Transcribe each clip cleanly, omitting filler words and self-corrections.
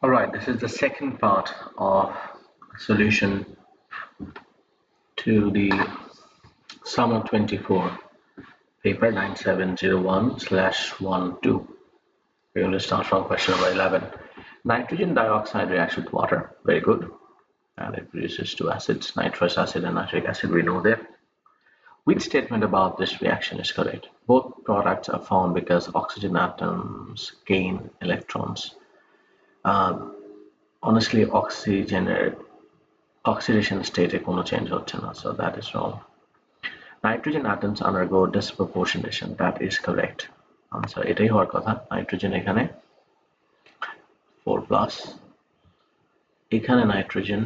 Alright, this is the second part of solution to the summer 24 paper 9701/12. We're going to start from question number 11. Nitrogen dioxide reacts with water. Very good. And it produces two acids, nitrous acid and nitric acid. We know that. Which statement about this reaction is correct? Both products are formed because oxygen atoms gain electrons. Honestly, oxidation state কোনো change হচ্ছে না, so that is wrong. Nitrogen atoms undergo disproportionation. That is correct answer. এটাই হওয়ার কথা. Nitrogen এখানে 4+, এখানে nitrogen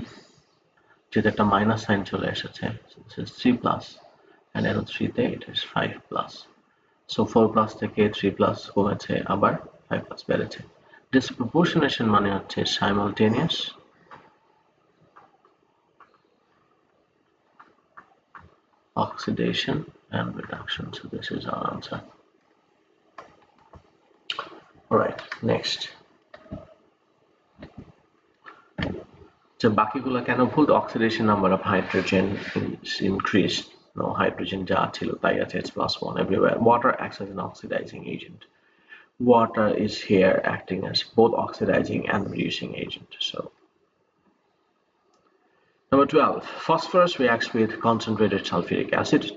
যেটা একটা মাইনাস সাইন চলে এসেছে, so this is 3+, and arrow 3 তে it is 5+. so 4+ থেকে 3+ কমেছে, আবার 5+ বেড়েছে. Disproportionation মানে হচ্ছে simultaneous oxidation and reduction. So this is our answer. Alright, next. So বাকিগুলো কেন ভুল? The oxidation number of hydrogen is increased. No, hydrogen যা ছিল তাই আছে, it's +1 everywhere. Water acts as an oxidizing agent. Water is here acting as both oxidizing and reducing agent. So number 12, phosphorus reacts with concentrated sulfuric acid to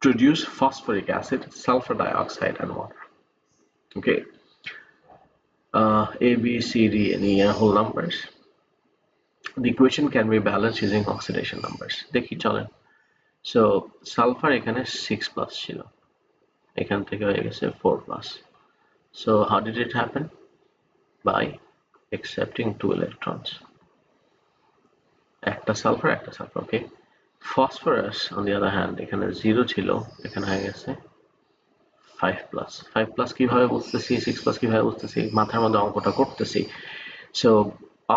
produce phosphoric acid, sulfur dioxide, and water. Okay, A, B, C, D, and E are whole numbers. The equation can be balanced using oxidation numbers. দেখি চলেন. So sulfur এখানে 6+ ছিল, এখান থেকে হয়ে গেছে 4+. So how did it happen? By accepting 2 electrons. একটা sulphur, okay. Phosphorus on the other hand এখানে 0 ছিল, এখানে হয়ে গেছে 5+. 5+ কিভাবে বুঝতেছি, 6+ কিভাবে বুঝতেছি, মাথার মধ্যে অঙ্কটা করতেছি. So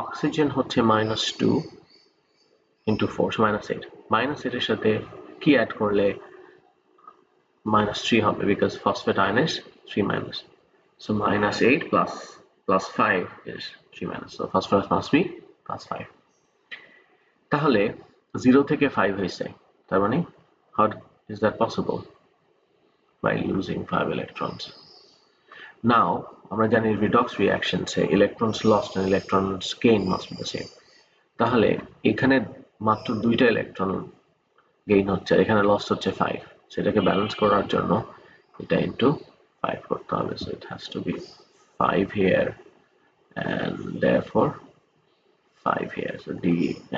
oxygen হচ্ছে -2 into 4, so -8. -8 এর সাথে কি অ্যাড করলে -3 হবে, because phosphate ion is 3-. So -8 plus 5 is 3-. So phosphorus must be +5. তাহলে 0 থেকে 5 হয়েছে, তার মানে how is that possible? By losing 5 electrons. Now আমরা জানি redox reactions A electrons lost and electrons gained must be the same. তাহলে এখানে মাত্র 2টা ইলেকট্রন গেইন হচ্ছে, এখানে লস হচ্ছে 5, সেটাকে ব্যালেন্স করার জন্য এটা ইনটু 5 করতে হবে. So it has to be 5 here and therefore 5 here. So D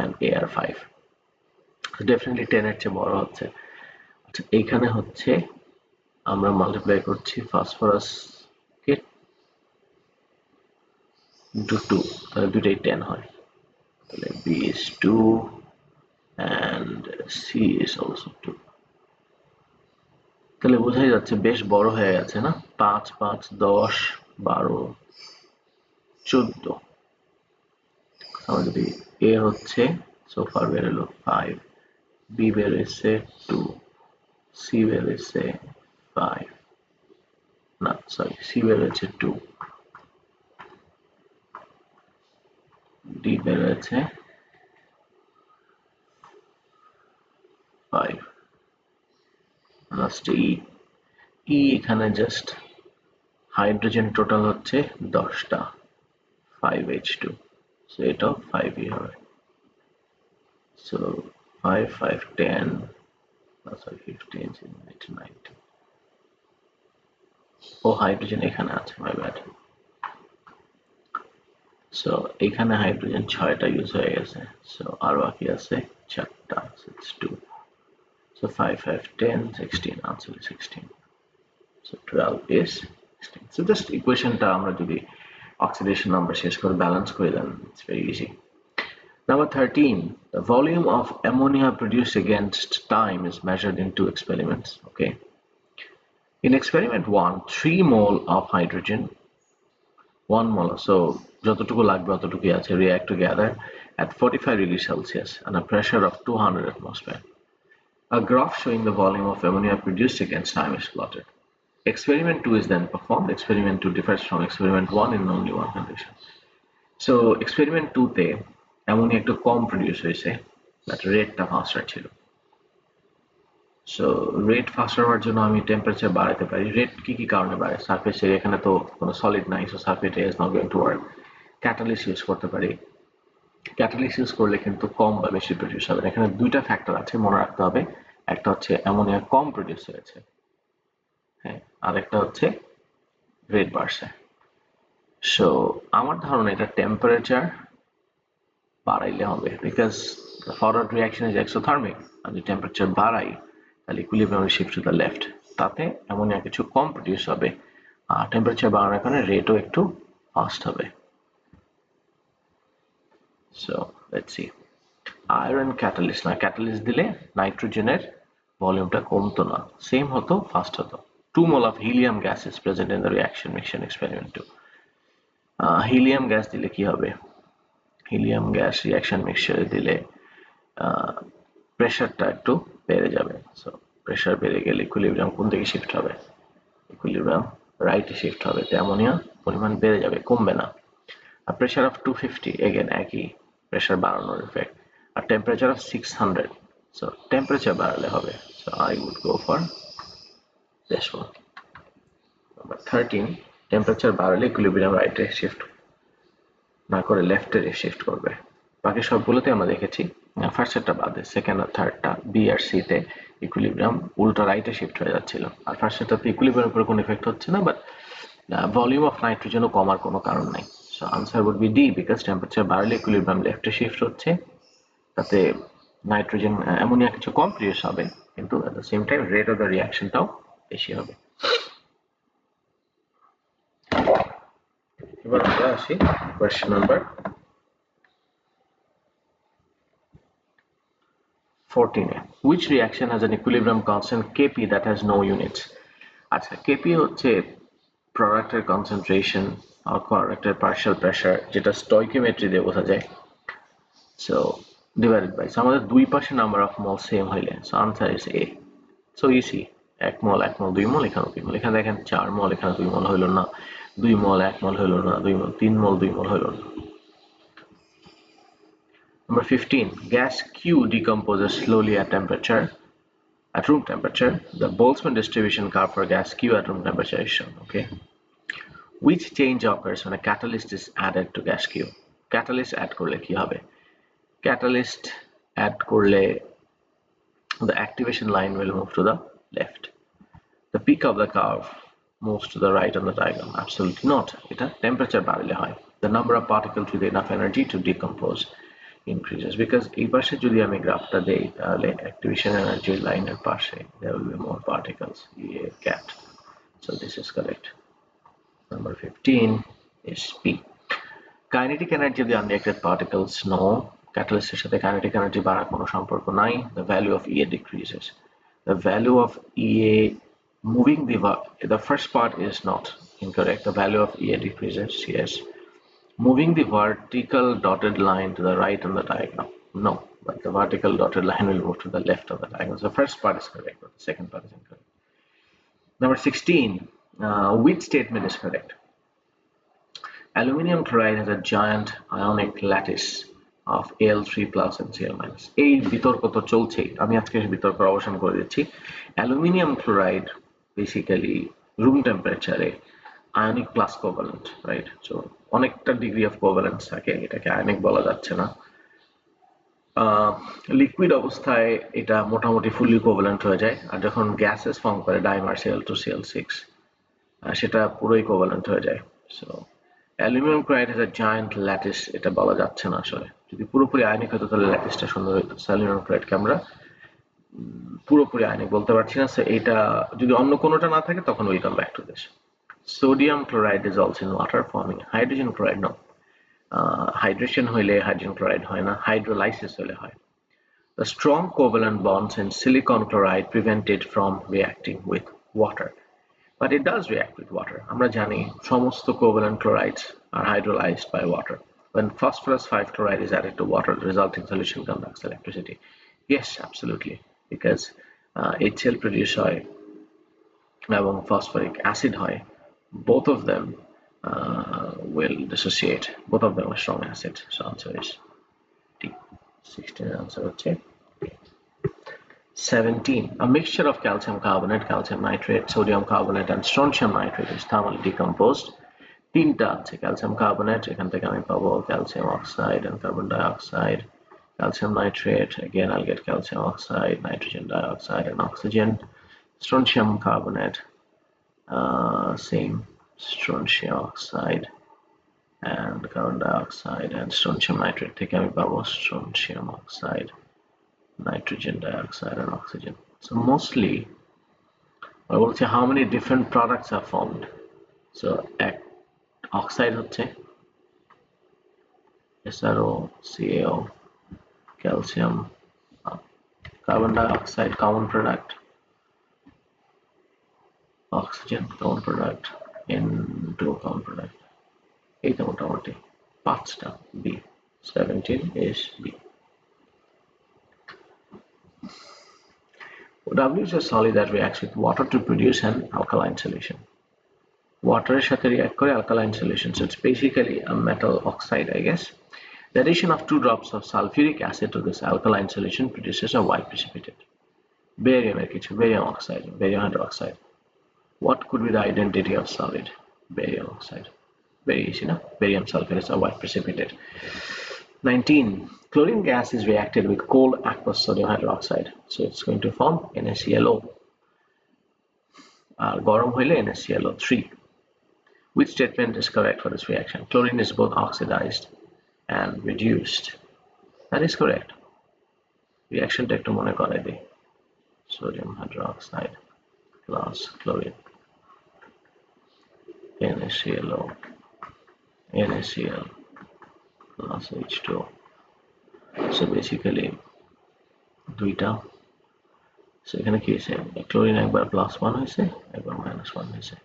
and A are 5. So definitely 10 এর চেয়ে বড় হচ্ছে. আচ্ছা, এখানে হচ্ছে আমরা মাল্টিপ্লাই করছি ফসফরাস কে into 2, তাহলে দুটোই 10 হয়. তাহলে B is 2 and C is also 2. তাহলে বোঝাই যাচ্ছে বেশ বড় হয়ে গেছে না, 5 5 10 12 14. আমার যদি A হচ্ছে so far বের হলো 5, B বের হয়েছে 2, C বের হয়েছে 5, না সরি C বের হয়েছে 2, D বের হয়েছে 5, লাস্টে E এখানে জাস্ট হাইড্রোজেন টোটাল হচ্ছে 10টা, 5H2, so এটাও 5 হবে. So 5 5 10, sorry 15 19. ও হাইড্রোজেন এখানে আছে, my bad. So এখানে হাইড্রোজেন 6টা ইউজ হয়ে গেছে, so আর বাকি আছে 4টা, so it's 2. So 5 5 10 16, answer is 16. So 12 is 16. So just equationটা আমরা যদি oxidation number শেষ করে balance করে দেন, it's very easy. Number 13, the volume of ammonia produced against time is measured in 2 experiments. Okay. In experiment 1, 3 mole of hydrogen, 1 mole, so যতটুকু লাগবে অতটুকুই আছে, react together at 45 degrees Celsius and a pressure of 200 atmosphere. A graph showing the volume of ammonia produced against time is plotted. Experiment 2 is then performed. Experiment 2 differs from experiment 1 in only one condition. So experiment 2 তে ammonia একটু কম produce হয়েছে, but রেটটা ফাস্টার ছিল। So rate ফাস্টার হওয়ার জন্য আমি temperature বাড়াতে পারি। রেট কি কারণে বাড়ে? সারফেসের এখানে তো কোনো সলিড নাই, so surface is not going to work. Catalyst use করতে পারি। ক্যাটালিস্ট ইউজ করলে কিন্তু কম বা বেশি প্রডিউস হবে। এখানে দুইটা ফ্যাক্টর আছে, মনে রাখতে হবে। একটা হচ্ছে অ্যামোনিয়া কম প্রডিউস হয়েছে, হ্যাঁ, আর একটা হচ্ছে রেট বাড়ছে। সো আমার ধারণা এটা টেম্পারেচার বাড়াইলে হবে, because forward reaction is exothermic. আমি টেম্পারেচার বাড়াই তাহলে equilibrium will shift to the left, তাতে অ্যামোনিয়া কিছু কম প্রডিউস হবে, আর টেম্পারেচার বাড়ানোর কারণে রেটও একটু ফাস্ট হবে। So let's see. Iron catalyst না, ক্যাটালিস্ট দিলে নাইট্রোজেনের ভলিউমটা কমতো না, সেম হতো, ফাস্ট হতো। 2 mol of helium gas is present in the reaction mixture experiment 2. Helium gas দিলে কি হবে? হিলিয়াম গ্যাস রিয়াকশন মিক্সচারে দিলে প্রেশারটা একটু বেড়ে যাবে। সো প্রেশার বেড়ে গেলে ইকুইলিব্রিয়াম কোন দিকে শিফট হবে? ইকুইলিব্রিয়াম রাইটে শিফট হবে, তো অ্যামোনিয়া পরিমাণ বেড়ে যাবে, কমবে না। আর প্রেশার অফ 250 এগেন একই প্রেশার বাড়ানোর ইফেক্ট। আর টেম্পারেচার অফ 600, সো টেম্পারেচার বাড়ালে হবে। So I would go for this one. Number 13, temperature বাড়ালে ইকুইলিব্রিয়াম রাইটে শিফট না করে লেফটে শিফট করবে। বাকি সবগুলোতে আমরা দেখেছি ফার্স্টেরটা বাদে সেকেন্ড আর থার্ডটা বি আর সি তে ইকুইলিব্রিয়াম উল্টা রাইটে শিফট হয়ে যাচ্ছিল। আর ফার্স্টেরটাতে ইকুইলিব্রিয়ামের উপরে কোনো ইফেক্ট হচ্ছে না, বাট ভলিউম অফ নাইট্রোজেনও কমার কোনো কারণ নাই। So answer would be D, because temperature বাড়লে ইকুইলিব্রিয়াম লেফটে শিফট হচ্ছে, তাতে নাইট্রোজেন অ্যামোনিয়া কিছু কম প্রডিউস হবে, কিন্তু at the same time rate of the রিয়াকশনটাও বেশি হবে। এবার আমরা আসি কোয়েশ্চেন নাম্বার 14 এ। Which reaction has an equilibrium constant Kp that has no units? আচ্ছা, Kp হচ্ছে প্রোডাক্টের কনসেন্ট্রেশন আর প্রোডাক্টের পার্শিয়াল প্রেশার, যেটা স্টয়কিওমেট্রি দিয়ে বোঝা যায়। সো ডিভাইডেড বাই, সো আমাদের দুই পাশে নাম্বার অফ মল সেম হইলে, so answer is a. So EC, 1 মল 1 মল 2 মল, এখানে 2 মল, এখানে দেখেন 4 মল, এখানে 2 মল হইল না, 2 মল 1 মল হইল না, 2 মল 3 মল 2 মল হইল না। Number 15, gas Q decomposes slowly at room temperature. The Boltzmann distribution curve for gas Q at room temperature is shown. Okay. Which change occurs when a catalyst is added to gas Q? Catalyst add করলে কি হবে? Catalyst add করলে the activation line will move to the left. The peak of the curve moves to the right on the diagram. Absolutely not. এটা temperature বাড়লে হয়। The number of particles with enough energy to decompose increases, because এই পাশে যদি আমি গ্রাফটা দেই তাহলে activation energy লাইনের পাশে there will be more particles. cat. So this is correct. Number 15 is P. Kinetic energy of the unreacted particles, no. Catalyst এর সাথে kinetic energy বাড়ার কোনো সম্পর্ক নাই. The value of EA decreases. The value of EA moving the first part is not incorrect. The value of EA decreases, yes. Moving the vertical dotted line to the right on the diagram, no, but the vertical dotted line will move to the left of the diagram. So the first part is correct, but the second part is incorrect. Number 16, which statement is correct? Aluminium chloride has a giant ionic lattice of Al3 plus and Cl minus. এই বিতর্ক তো চলছেই, আমি আজকে বিতর্কের অবসান করে দিচ্ছি। অ্যালুমিনিয়াম ক্লোরাইড বেসিক্যালি রুম টেম্পারেচারে ionic plus covalent, right? So অনেকটা ডিগ্রি অফ কোভ্যালেন্স থাকে, এটাকে আয়নিক বলা যাচ্ছে না। লিকুইড অবস্থায় এটা মোটামুটি ফুলি কোভ্যালেন্ট হয়ে যায়, আর যখন গ্যাসেস ফর্ম করে ডাইমার Cl2Cl6 সেটা পুরোই কোভ্যালেন্ট হয়ে যায়। So aluminium chloride has a giant lattice, এটা বলা যাচ্ছে না আসলে। যদি পুরোপুরি আয়নিক হতো তাহলে ল্যাটিসটা সুন্দর হতো। অ্যালুমিনিয়াম ক্লোরাইডকে আমরা পুরোপুরি আয়নিক বলতে পারছি না। সো এটা যদি অন্য কোনোটা না থাকে তখন will come back to this. Sodium chloride is also in water forming hydrogen chloride, no. Hydration হইলে hydrogen chloride হয় না, hydrolysis হইলে হয়। The strong covalent bonds in silicon chloride prevent it from reacting with water. But it does react with water. আমরা জানি সমস্ত covalent chlorides are hydrolyzed by water. When phosphorus 5 chloride is added to water, the resulting solution conducts electricity. Yes, absolutely, because HCl produce হয় এবং phosphoric acid হয়, both of them will dissociate. Both of them are strong acids. So answer is D. 16 answer হচ্ছে D. 17. A mixture of calcium carbonate, calcium nitrate, sodium carbonate and strontium nitrate is thermally decomposed. তিনটা আছে calcium carbonate, এখান থেকে আমি পাবো calcium oxide and carbon dioxide. Calcium nitrate, again I'll get calcium oxide, nitrogen dioxide and oxygen. Strontium carbonate, same strontium oxide and carbon dioxide, and strontium nitrate থেকে আমি পাবো strontium oxide, nitrogen dioxide and oxygen. So mostly I will say how many different products are formed. So oxide হচ্ছে SRO, CaO, calcium, carbon dioxide common product, oxygen common product, N2 common product. এইটা মোটামুটি পাঁচটা B. 17 is B. W is a solid that reacts with water to produce an alkaline solution. Water এর সাথে react করে alkaline solution, so it's basically a metal oxide, I guess. The addition of 2 drops of sulfuric acid to this alkaline solution produces a white precipitate. Barium oxide, barium hydroxide. What could be the identity of solid? Barium oxide. Very easy, no? Barium sulfate is a white precipitate. 19. Chlorine gas is reacted with cold aqueous sodium hydroxide, so it's going to form NaClO. গরম হইলে NaClO3. Which statement is correct for this reaction? Chlorine is both oxidized and reduced. That is correct. Reaction টা একটু মনে করাই দিই. Sodium hydroxide plus chlorine, NaClO, NaCl plus H2O. So basically দুইটা, so এখানে কি হয়েছে, ক্লোরিন একবার +1 হয়েছে একবার -1 হয়েছে,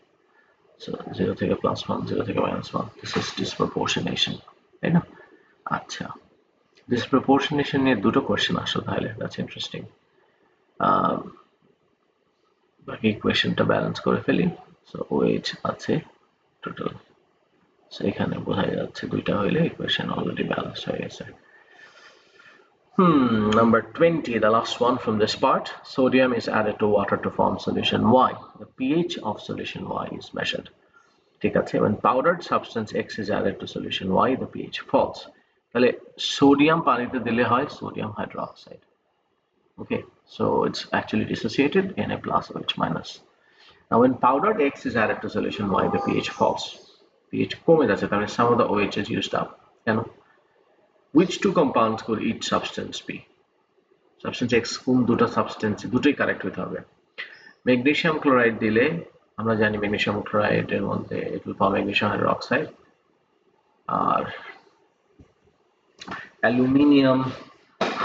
so 0 থেকে +1 0 থেকে -1, this is disproportionation, তাই না? আচ্ছা, disproportionation নিয়ে দুটো কোশ্চেন আসলে, তাহলে that's interesting. বাকি ইকুয়েশনটা ব্যালেন্স করে ফেলি, so OH আছে টোটাল, so এখানে বোঝা যাচ্ছে দুইটা হইলে ইকুয়েশন অলরেডি ব্যালেন্স হয়ে গেছে. Number 20, the last one from this part. Sodium is added to water to form solution Y. The pH of solution Y is measured. ঠিক আছে, when powdered substance X is added to solution Y, the pH falls. তাহলে sodium পানিতে দিলে হয় sodium hydroxide. Okay, so it's actually dissociated Na plus OH minus. Now when powdered X is added to solution Y, the pH falls. pH কমে যাচ্ছে, তাহলে some of the OH is used up. কেন? Which two compounds could each substance be? Substance X কোন দুটো substance, দুটোই correct হতে হবে. Magnesium chloride দিলে আমরা জানি ম্যাগনেসিয়াম ক্লোরাইড এর মধ্যে it will form magnesium hydroxide, আর অ্যালুমিনিয়াম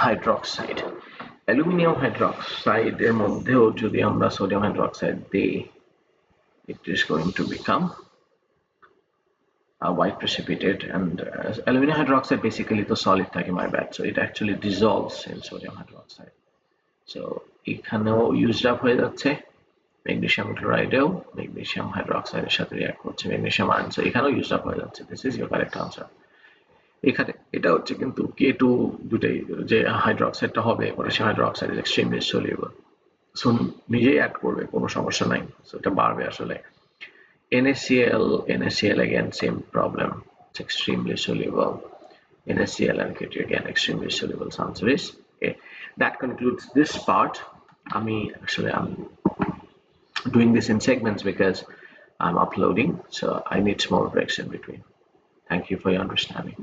হাইড্রোক্সাইড এর মধ্যেও যদি আমরা সোডিয়াম হাইড্রোক্সাইড দিই, it is going to become a white precipitate, and aluminum hydroxide basically the solid থাকে, my bad, so it actually dissolves in sodium hydroxide. So এখানেও used up হয়ে যাচ্ছে, ম্যাগনেসিয়াম ক্লোরাইডেও ম্যাগনেসিয়াম হাইড্রোক্সাইডের সাথে রিঅ্যাক্ট করছে magnesium ion, so এখানেও used up হয়ে যাচ্ছে. This is your correct answer. এখানে এটা হচ্ছে কিন্তু K2 দুটাই যে হাইড্রোক্সাইডটা হবে, potassium hydroxide is extremely soluble, so নিজেই অ্যাড করবে, কোনো সমস্যা নাই, so এটা বাড়বে আসলে. NaCl again, same problem, it's extremely soluble. NaCl and K2 again extremely soluble, so answer is A. That concludes this part. I'm doing this in segments because I'm uploading, so I need small breaks in between. Thank you for your understanding.